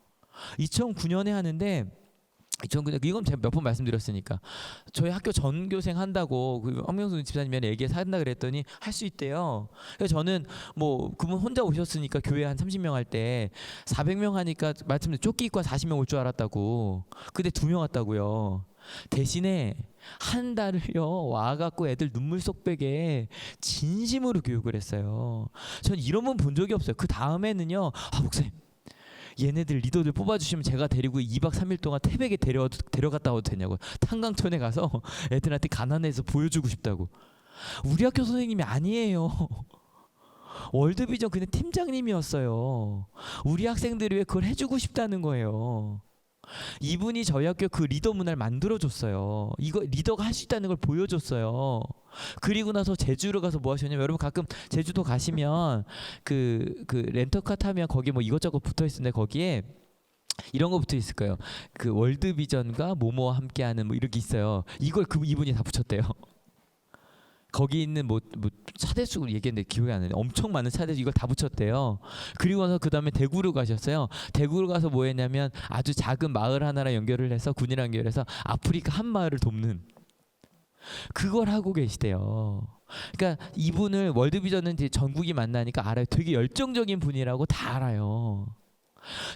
2009년에 하는데 2009년 이건 제가 몇 번 말씀드렸으니까 저희 학교 전교생 한다고 그 황명수 집사님이 얘기해서 한다 그랬더니 할 수 있대요. 그래서 저는 뭐 그분 혼자 오셨으니까 교회 한 30명 할 때 400명 하니까 말씀드린 쫓기 입고 40명 올 줄 알았다고. 근데 2명 왔다고요. 대신에 한 달을요 와갖고 애들 눈물 쏙 빼게 진심으로 교육을 했어요. 전 이런 분 본 적이 없어요. 그 다음에는요, 목사님 얘네들 리더들 뽑아주시면 제가 데리고 2박 3일 동안 태백에 데려갔다 와도 되냐고. 탄강촌에 가서 애들한테 가난해서 보여주고 싶다고. 우리 학교 선생님이 아니에요. 월드비전 그냥 팀장님이었어요. 우리 학생들이 왜 그걸 해주고 싶다는 거예요. 이분이 저희 학교 그 리더 문화를 만들어줬어요. 이거 리더가 할 수 있다는 걸 보여줬어요. 그리고 나서 제주로 가서 뭐 하셨냐면, 여러분 가끔 제주도 가시면 그 렌터카 타면 거기 뭐 이것저것 붙어 있는데 거기에 이런 거 붙어 있을 거예요. 그 월드비전과 모모와 함께하는 뭐 이렇게 있어요. 이걸 이분이 다 붙였대요. 거기 있는 뭐 차대수를 얘기했는데 기억이 안 나네. 엄청 많은 차대수 이걸 다 붙였대요. 그리고 나서 그 다음에 대구로 가셨어요. 대구로 가서 뭐 했냐면 아주 작은 마을 하나랑 연결을 해서 군이랑 연결해서 아프리카 한 마을을 돕는 그걸 하고 계시대요. 그러니까 이분을 월드비전은 이제 전국이 만나니까 알아요. 되게 열정적인 분이라고 다 알아요.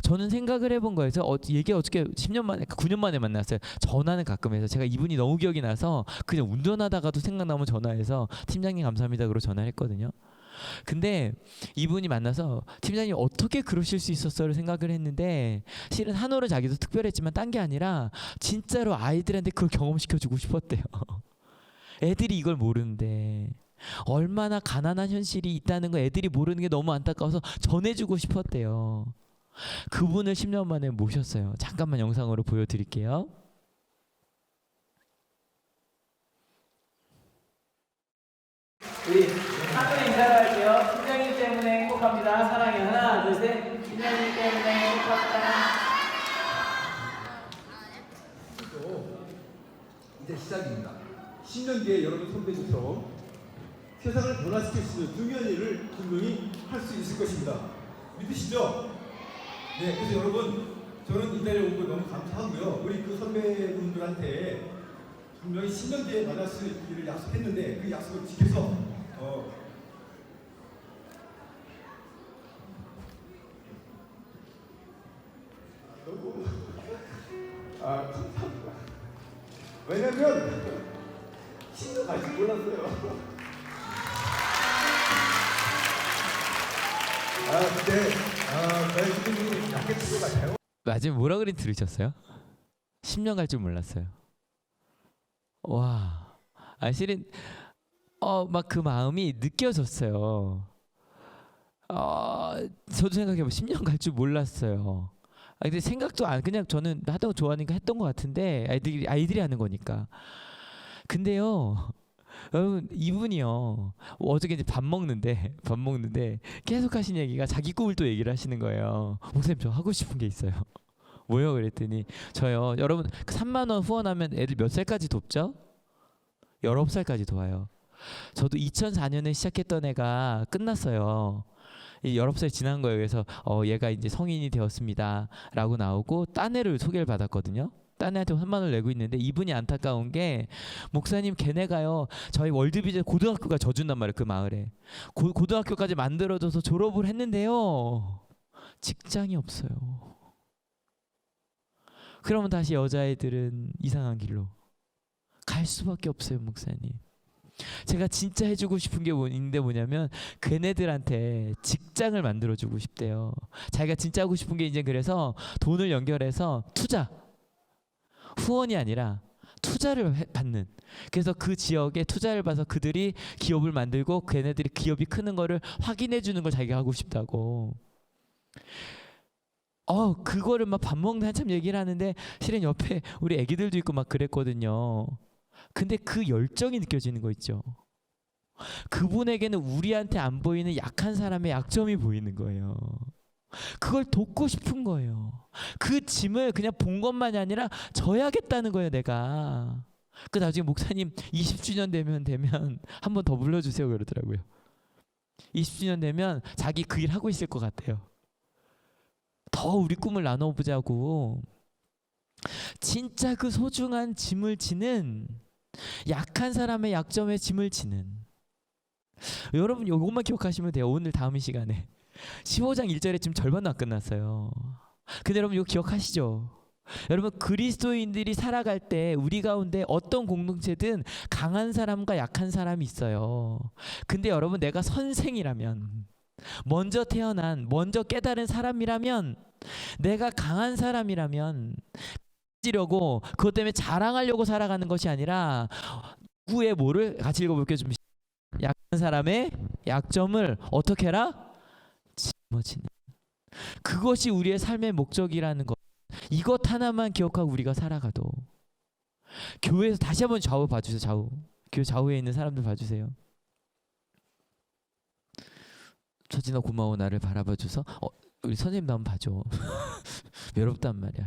저는 생각을 해본 거예요. 얘기 어떻게 10년 만에 9년 만에 만났어요. 전화는 가끔 해서 제가 이분이 너무 기억이 나서 그냥 운전하다가도 생각나면 전화해서 팀장님 감사합니다 그러고 전화했거든요. 근데 이분이 만나서 팀장님 어떻게 그러실 수 있었어를 생각을 했는데, 실은 한올은 자기도 특별했지만 딴 게 아니라 진짜로 아이들한테 그걸 경험시켜주고 싶었대요. 애들이 이걸 모르는데 얼마나 가난한 현실이 있다는 거 애들이 모르는 게 너무 안타까워서 전해주고 싶었대요. 그분을 10년 만에 모셨어요. 잠깐만 영상으로 보여드릴게요. 우리 하늘에 인사를 할게요. 팀장님 때문에 행복합니다. 사랑해요. 하나, 둘, 셋. 팀장님 때문에 행복합니다. 이제 시작입니다. 10년 뒤에 여러분 선배님처럼 세상을 변화시킬 수 있는 중요한 일을 분명히 할 수 있을 것입니다. 믿으시죠? 네, 그래서 여러분, 저는 이 자리에 온 걸 너무 감사하고요. 우리 그 선배분들한테 분명히 10년 뒤에 만날 수 있기를 약속했는데 그 약속을 지켜서 너무 감사합니다. 왜냐면 10년 갈 줄 몰랐어요. 저희 선생님이 약간 친구 같아요. 마지막 뭐라 그린 들으셨어요? 10년 갈 줄 몰랐어요. 와, 실은 막 그 마음이 느껴졌어요. 저도 생각해보면 10년 갈 줄 몰랐어요. 근데 생각도 안, 그냥 저는 하던 거 좋아하니까 했던 것 같은데 아이들이 하는 거니까. 근데요, 여러분 이분이요 어저께 이제 밥 먹는데 계속 하신 얘기가 자기 꿈을 또 얘기를 하시는 거예요. 목사님 저 하고 싶은 게 있어요. 뭐요? 그랬더니 저요, 여러분 3만 원 후원하면 애들 몇 살까지 돕죠? 19살까지 도와요. 저도 2004년에 시작했던 애가 끝났어요. 19살 지난 거예요. 그래서 얘가 이제 성인이 되었습니다 라고 나오고 딴 애를 소개를 받았거든요. 딴 애한테 3만 원을 내고 있는데, 이분이 안타까운 게 목사님 걔네가요 저희 월드비전 고등학교가 져준단 말이에요. 그 마을에 고등학교까지 만들어줘서 졸업을 했는데요 직장이 없어요. 그러면 다시 여자애들은 이상한 길로 갈 수밖에 없어요. 목사님, 제가 진짜 해주고 싶은 게 있는데 뭐냐면 걔네들한테 직장을 만들어주고 싶대요. 자기가 진짜 하고 싶은 게 이제 그래서 돈을 연결해서 투자, 후원이 아니라 투자를 받는, 그래서 그 지역에 투자를 봐서 그들이 기업을 만들고 걔네들이 기업이 크는 거를 확인해 주는 걸 자기가 하고 싶다고. 그거를 막 밥 먹는 한참 얘기를 하는데 실은 옆에 우리 애기들도 있고 막 그랬거든요. 근데 그 열정이 느껴지는 거 있죠. 그분에게는 우리한테 안 보이는 약한 사람의 약점이 보이는 거예요. 그걸 돕고 싶은 거예요. 그 짐을 그냥 본 것만이 아니라 져야겠다는 거예요, 내가. 그 나중에 목사님 20주년 되면 한 번 더 불러주세요 그러더라고요. 20주년 되면 자기 그 일 하고 있을 것 같아요. 더 우리 꿈을 나눠보자고. 진짜 그 소중한 짐을 지는, 약한 사람의 약점에 짐을 지는. 여러분 이것만 기억하시면 돼요. 오늘 다음 시간에 15장 1절에 지금 절반 안 끝났어요. 근데 여러분 이거 기억하시죠? 여러분 그리스도인들이 살아갈 때 우리 가운데 어떤 공동체든 강한 사람과 약한 사람이 있어요. 근데 여러분 내가 선생이라면, 먼저 태어난, 먼저 깨달은 사람이라면, 내가 강한 사람이라면 지려고 그것 때문에 자랑하려고 살아가는 것이 아니라 누구의 뭐를 같이 읽어볼게요. 좀 약한 사람의 약점을 어떻게 해라? 짊어지는. 그것이 우리의 삶의 목적이라는 것. 이것 하나만 기억하고 우리가 살아가도. 교회에서 다시 한번 좌우 봐주세요. 좌우. 교회 좌우에 있는 사람들 봐주세요. 처진아 고마워 나를 바라봐줘서. 우리 선생님도 한번 봐줘. 외롭단 말이야.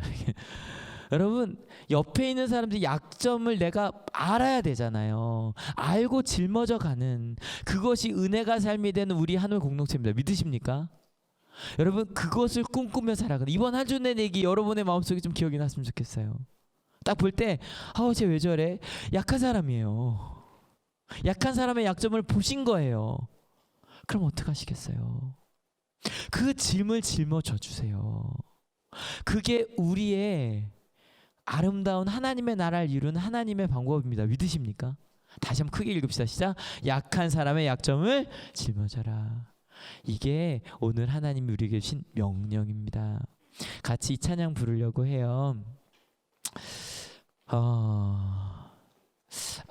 여러분 옆에 있는 사람들 약점을 내가 알아야 되잖아요. 알고 짊어져 가는, 그것이 은혜가 삶이 되는 우리 한올 공동체입니다. 믿으십니까? 여러분 그것을 꿈꾸며 살아가는, 이번 한 주 내내기 여러분의 마음속에 좀 기억이 났으면 좋겠어요. 딱 볼 때 쟤 왜 저래? 약한 사람이에요. 약한 사람의 약점을 보신 거예요. 그럼 어떡하시겠어요? 그 짐을 짊어져 주세요. 그게 우리의 아름다운 하나님의 나라를 이루는 하나님의 방법입니다. 믿으십니까? 다시 한번 크게 읽읍시다. 시작. 약한 사람의 약점을 짊어져라. 이게 오늘 하나님이 우리에게 주신 명령입니다. 같이 이 찬양 부르려고 해요.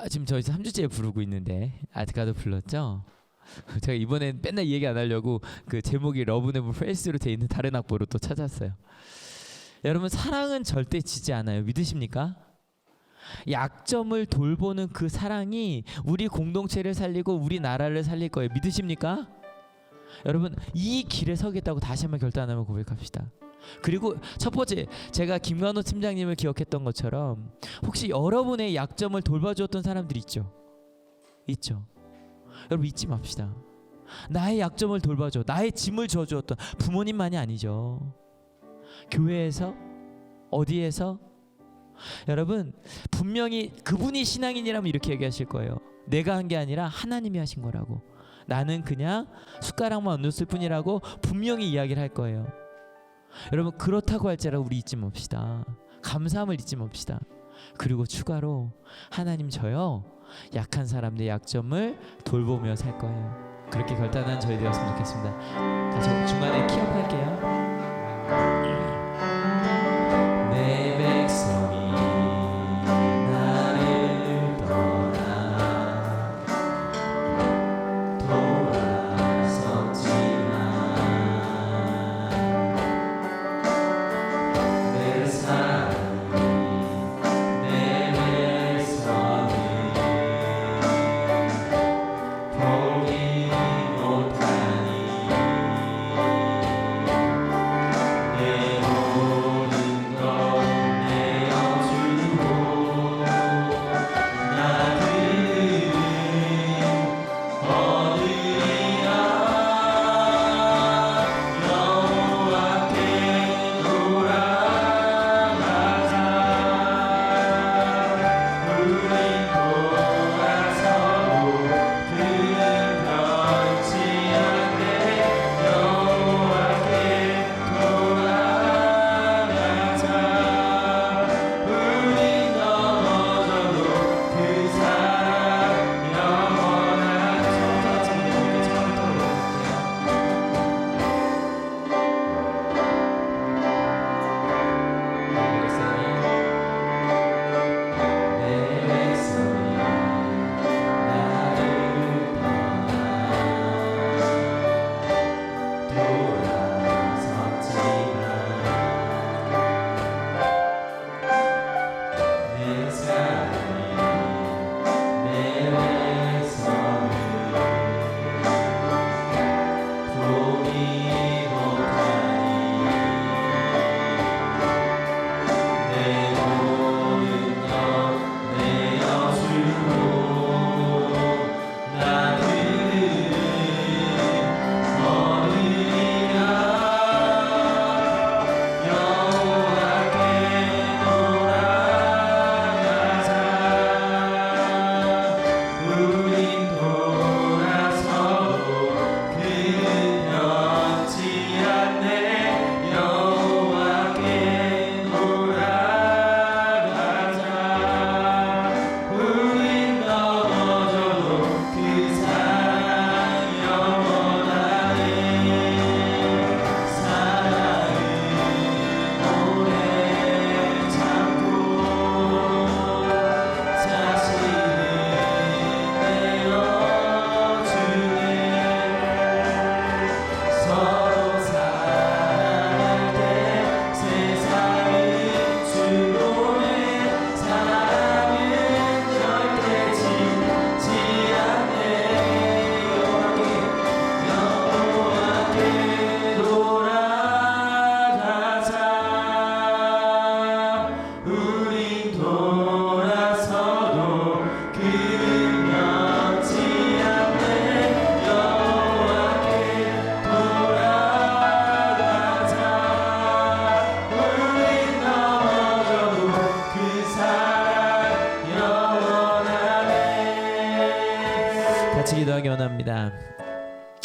지금 저희 3주째 부르고 있는데 아직까지 불렀죠? 제가 이번엔 맨날 이 얘기 안 하려고 그 제목이 러브 네버 페이스로 돼 있는 다른 악보로 또 찾았어요. 여러분 사랑은 절대 지지 않아요. 믿으십니까? 약점을 돌보는 그 사랑이 우리 공동체를 살리고 우리 나라를 살릴 거예요. 믿으십니까? 여러분 이 길에 서겠다고 다시 한번 결단하면 고백합시다. 그리고 첫 번째, 제가 김관호 팀장님을 기억했던 것처럼 혹시 여러분의 약점을 돌봐주었던 사람들이 있죠? 있죠? 여러분 잊지 맙시다. 나의 약점을 돌봐줘, 나의 짐을 져주었던 부모님만이 아니죠. 교회에서, 어디에서. 여러분 분명히 그분이 신앙인이라면 이렇게 얘기하실 거예요. 내가 한 게 아니라 하나님이 하신 거라고. 나는 그냥 숟가락만 얹었을 뿐이라고 분명히 이야기를 할 거예요. 여러분 그렇다고 할지라도 우리 잊지 맙시다. 감사함을 잊지 맙시다. 그리고 추가로 하나님 저요 약한 사람들의 약점을 돌보며 살 거예요. 그렇게 결단한 저희 되었으면 좋겠습니다. 같이 중간에 키업할게요. 내 백성이 나를 떠나 돌아섰지만 내 사랑이 내 백성이 포기 못하니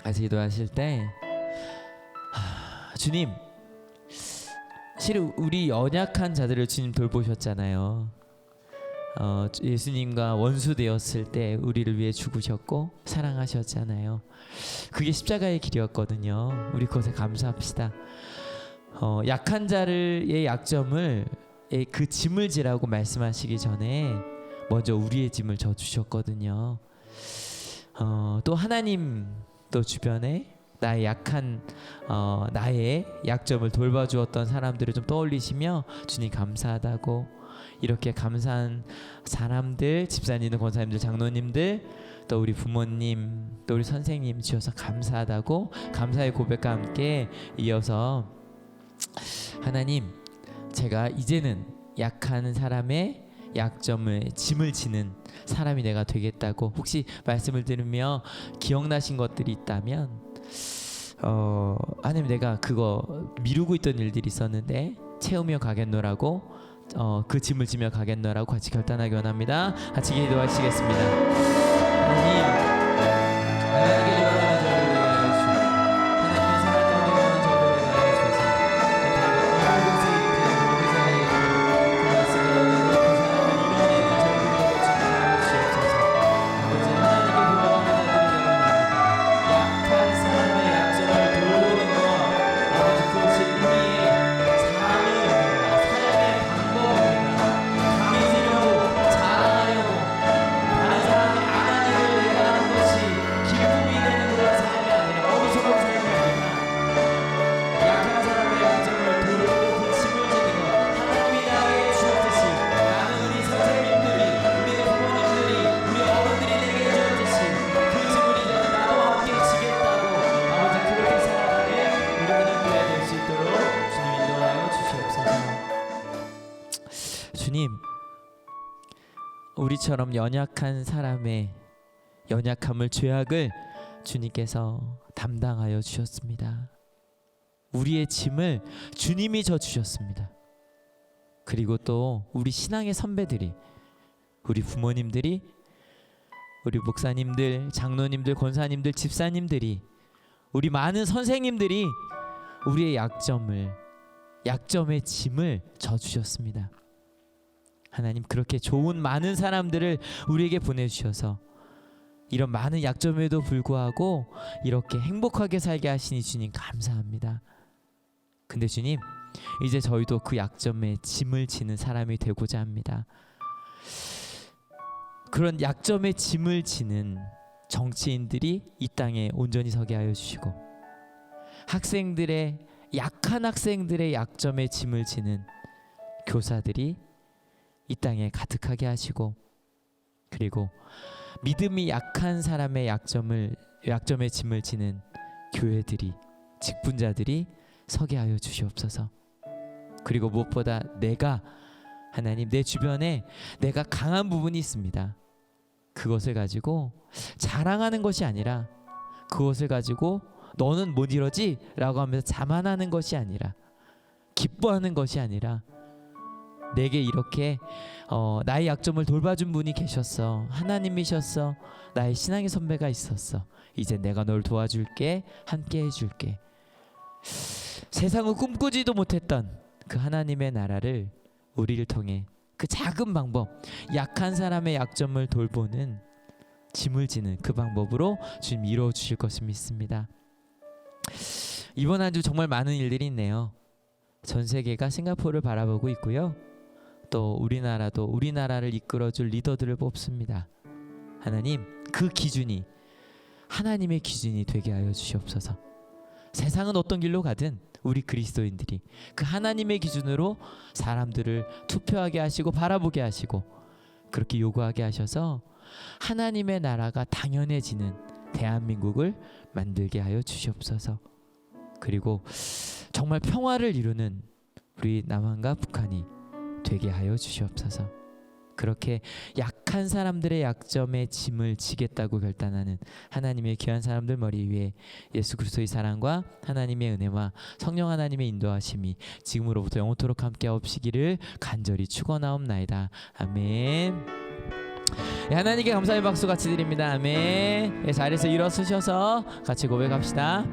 같이 기도하실 때 주님, 실은 우리 연약한 자들을 주님 돌보셨잖아요. 예수님과 원수 되었을 때 우리를 위해 죽으셨고 사랑하셨잖아요. 그게 십자가의 길이었거든요. 우리 그것에 감사합시다. 약한 자의 약점을 그 짐을 지라고 말씀하시기 전에 먼저 우리의 짐을 져 주셨거든요. 또 하나님 또 주변에 나의 약한 나의 약점을 돌봐주었던 사람들을 좀 떠올리시며 주님 감사하다고, 이렇게 감사한 사람들, 집사님들, 권사님들, 장로님들, 또 우리 부모님, 또 우리 선생님 주셔서 감사하다고 감사의 고백과 함께 이어서 하나님, 제가 이제는 약한 사람의 약점을 짐을 지는 사람이 내가 되겠다고, 혹시 말씀을 들으며 기억나신 것들이 있다면 하나님, 내가 그거 미루고 있던 일들이 있었는데 채우며 가겠노라고, 그 짐을 지며 가겠노라고 같이 결단하기 원합니다. 같이 기도하시겠습니다. 하나님, 하나님께 돌아가는 저를 위하여 주시고 하나님의 사랑을 돌아가는 저를 위하여 주소서. 모든 세일들, 그 사이에 그 말씀을 그 사람을 이뤄내는 저를 위하여 주시옵소서. 아버지, 하나님께 돌아가는 자들을 원합니다. 약한 사람의 약점을 돌보는 것, 아버지, 그것이 우리의 사명입니다. 사랑의 방법입니다. 강해지려고, 자랑하려고, 다른 사람이 안 하는 일을 내가 하는 것이 기쁨이 되는 그런 삶이 아니라 어리석은 삶이 아니라 약한 사람의 약점을 돌보고 그 짐을 지는 것, 하나님이 나에게 주었듯이 나는 우리 선생님들이, 우리 부모님들이, 우리 어른들이 내게 주었듯이 그 짐을 이제는 나도 함께 지겠다고, 아버지, 그렇게 살아가는 우리 하나님 교회 될 수 있도록 주님 인도하여 주시옵소서. 주님, 우리처럼 연약한 사람의 연약함을, 죄악을 주님께서 담당하여 주셨습니다. 우리의 짐을 주님이 져 주셨습니다. 그리고 또 우리 신앙의 선배들이, 우리 부모님들이, 우리 목사님들, 장로님들, 권사님들, 집사님들이, 우리 많은 선생님들이 우리의 약점의 짐을 져 주셨습니다. 하나님, 그렇게 좋은 많은 사람들을 우리에게 보내주셔서 이런 많은 약점에도 불구하고 이렇게 행복하게 살게 하시니 주님 감사합니다. 근데 주님, 이제 저희도 그 약점에 짐을 지는 사람이 되고자 합니다. 그런 약점에 짐을 지는 정치인들이 이 땅에 온전히 서게 하여 주시고, 약한 학생들의 약점에 짐을 지는 교사들이 이 땅에 가득하게 하시고, 그리고 믿음이 약한 사람의 약점에 짐을 지는 교회들이, 직분자들이 서게 하여 주시옵소서. 그리고 무엇보다 하나님, 내 주변에 내가 강한 부분이 있습니다. 그것을 가지고 자랑하는 것이 아니라, 그것을 가지고 너는 못 이러지? 라고 하면서 자만하는 것이 아니라, 기뻐하는 것이 아니라, 내게 이렇게 나의 약점을 돌봐준 분이 계셨어. 하나님이셨어. 나의 신앙의 선배가 있었어. 이제 내가 널 도와줄게. 함께 해줄게. 세상은 꿈꾸지도 못했던 그 하나님의 나라를 우리를 통해 그 작은 방법, 약한 사람의 약점을 돌보는, 짐을 지는 그 방법으로 주님 이루어 주실 것을 믿습니다. 이번 한 주 정말 많은 일들이 있네요. 전 세계가 싱가포르를 바라보고 있고요. 또 우리나라를 이끌어줄 리더들을 뽑습니다. 하나님, 그 기준이 하나님의 기준이 되게 하여 주시옵소서. 세상은 어떤 길로 가든 우리 그리스도인들이 그 하나님의 기준으로 사람들을 투표하게 하시고 바라보게 하시고, 그렇게 요구하게 하셔서 하나님의 나라가 당연해지는 대한민국을 만들게 하여 주시옵소서. 그리고 정말 평화를 이루는 우리 남한과 북한이 되게 하여 주시옵소서. 그렇게 약한 사람들의 약점에 짐을 지겠다고 결단하는 하나님의 귀한 사람들 머리 위에 예수 그리스도의 사랑과 하나님의 은혜와 성령 하나님의 인도하심이 지금으로부터 영원토록 함께 없으시기를 간절히 축원하옵나이다. 아멘. 예, 하나님께 감사의 박수 같이 드립니다. 아멘. 예, 자리에서 일어서셔서 같이 고백합시다.